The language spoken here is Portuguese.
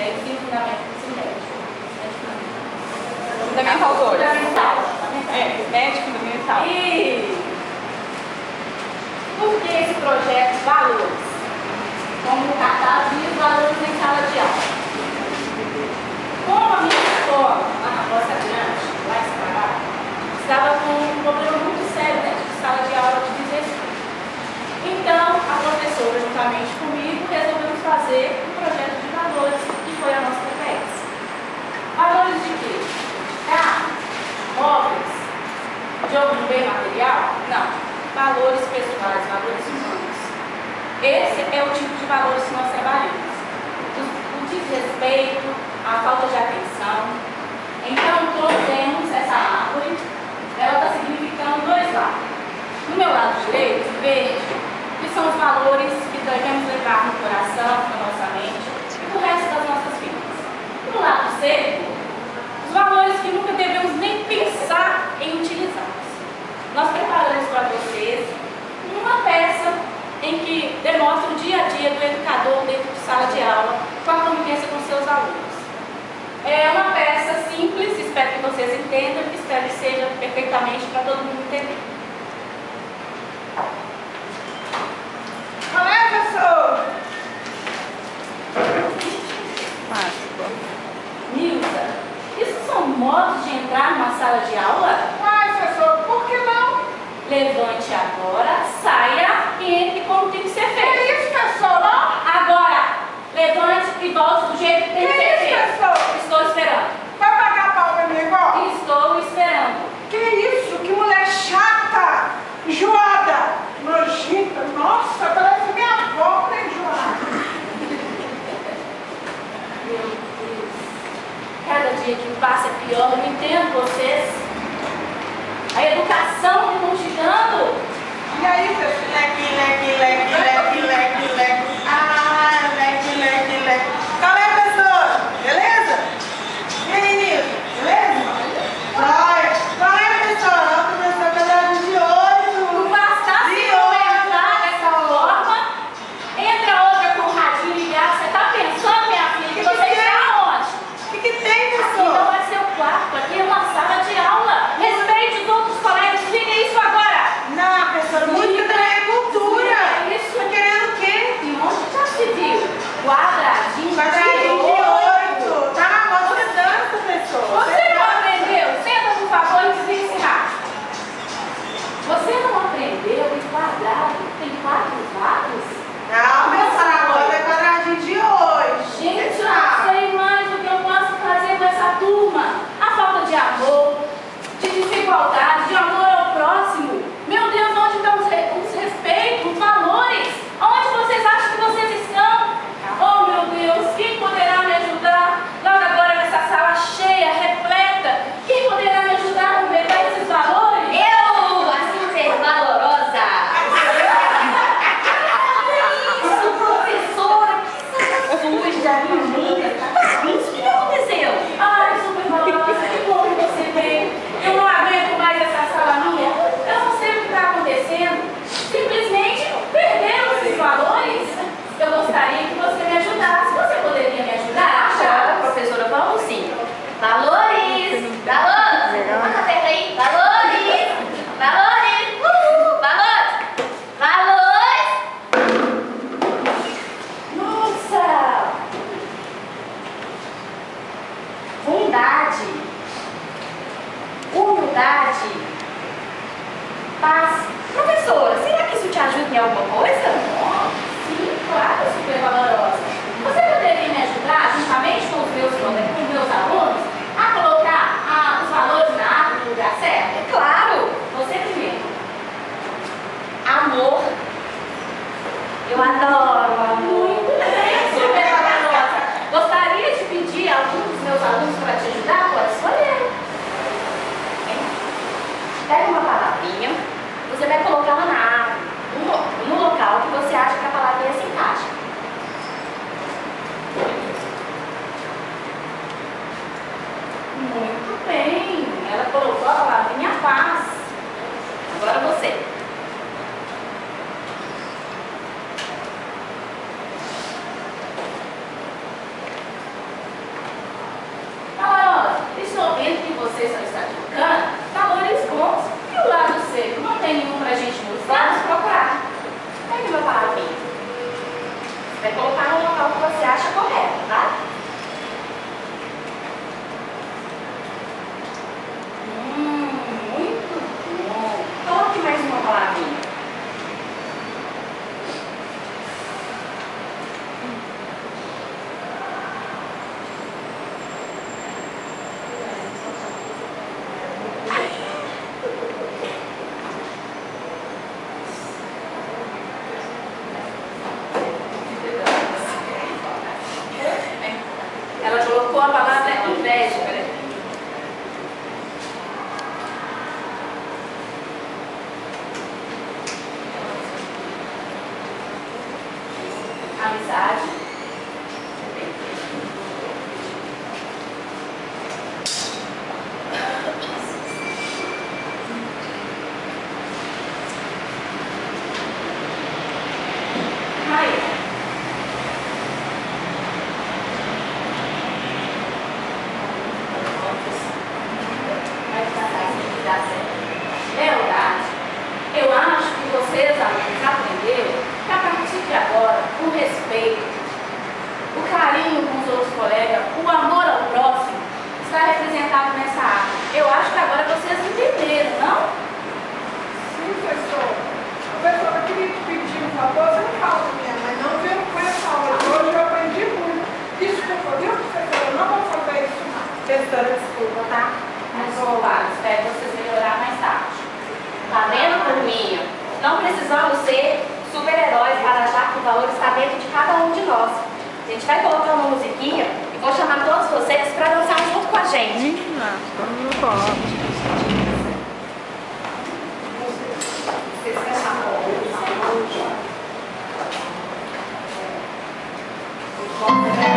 ensino fundamental do ensino médio. Fundamental 2. Fundamental. Médio fundamental. E por que esse projeto Valores? Como o cartaz diz, valores em sala de aula. Como a minha escola, lá na Roça Grande, lá em Ceará, estava com um problema muito sério dentro de sala de aula de desrespeito. Então, a professora, juntamente comigo, resolvemos fazer um projeto de valores, que foi a nossa PPS. Valores de quê? Carros, móveis, jogo de bem material? Não. Valores pessoais, valores humanos. Esse é o tipo de valores que nós trabalhamos. O desrespeito, a falta de atenção. Então, trouxemos essa árvore, ela está significando dois lados. No meu lado direito, verde, que são os valores que devemos levar no coração, na nossa mente e no resto das nossas vidas. No lado seco, os valores que nunca devemos nem pensar em utilizá-los. Nós preparamos para vocês uma peça em que demonstra o dia a dia do educador dentro de sala de aula com a convivência com seus alunos. É uma peça simples, espero que vocês entendam, espero que seja perfeitamente para todo mundo entender. Qual é, professor? Nilza, isso são modos de entrar numa sala de aula? Mas, professor, por que não? Levante agora, saia e entre como tem que ser feito. Que isso, professor? Não? Agora, levante e volte do jeito que tem que ser Que feito. isso, professor? Estou esperando. Vai pagar pau pra mim agora? Estou esperando. Que isso? Que mulher chata, enjoada, nojenta. Nossa, parece minha avó, né, enjoada? Meu Deus. Cada dia que passa é pior, eu não entendo vocês. A educação que estão chegando. E aí, professor? Leque, leque, leque, leque, leque, leque. Ah, leque, leque, leque. Qual é, professor? Beleza? E aí, Nilson? Beleza? Vai. Qual é, professor? Ó, professor, caderno de 8. Não bastasse comentar dessa forma, entra outra com o radinho ligado. Você está pensando, minha filha, que você está onde? O que tem, Aqui professor? não é seu quarto, aqui é uma sala de aula. Respeite os outros colegas, diga isso agora. Não, professor, música também é cultura. Isso. Tá querendo o quê? E onde já se viu? Quadradinho Quadradinho de 8. Tá na moda dança, professor. Você não aprendeu? Senta, por favor, e desliga esse rádio. Você não aprendeu em quadrado? Tem 4 lados? Não, professor, a moda é quadradinho de 8. Gente, eu não sei mais o que eu posso fazer com essa turma. A falta de amor, de desigualdade, de amor ao próximo. Meu Deus, onde estão os respeitos, os valores? Onde vocês acham que vocês estão? Oh, meu Deus, quem poderá me ajudar? Logo agora nessa sala cheia, repleta. Quem poderá me ajudar a completar esses valores? Eu, a super valorosa! Isso, professora! Que suja, menina! O que aconteceu? Ai, super valorosa, que bom que você veio. Eu não aguento mais essa sala minha. Eu não sei o que está acontecendo. Simplesmente perderam esses valores. Eu gostaria que você me ajudasse. Você poderia me ajudar? Agora, professora, vamos sim. Valores! Valores! Manda a terra aí. Valores! Valores! Valores! Valores! Nossa! Bondade, humildade, paz. Professora, será que isso te ajuda em alguma coisa? Sim, claro, super valorosa. Você poderia me ajudar, juntamente com os meus alunos, a colocar os valores na árvore no lugar certo? É claro! Você primeiro. Amor. Eu adoro amor. Muito bem, super valorosa. Gostaria de pedir a algum dos meus alunos para te ajudar? Pode escolher. Pega uma palavrinha, você vai colocar ela na árvore, no local que colega, o amor ao próximo está representado nessa arte. Eu acho que agora vocês entenderam, não? Sim, professora. Professora, eu queria te pedir um favor, sem falta minha mãe, não viu com essa aula de hoje, eu aprendi muito. Desculpa, viu, professora? Eu não vou fazer isso mais. Professora, desculpa, tá? Mas vou lá, espero vocês melhorar mais tarde. Tá vendo, turminha? Não precisamos ser super-heróis para achar que o valor está dentro de cada um de nós. A gente vai colocar uma musiquinha e vou chamar todos vocês para dançar junto com a gente. Vocês fecham a porta.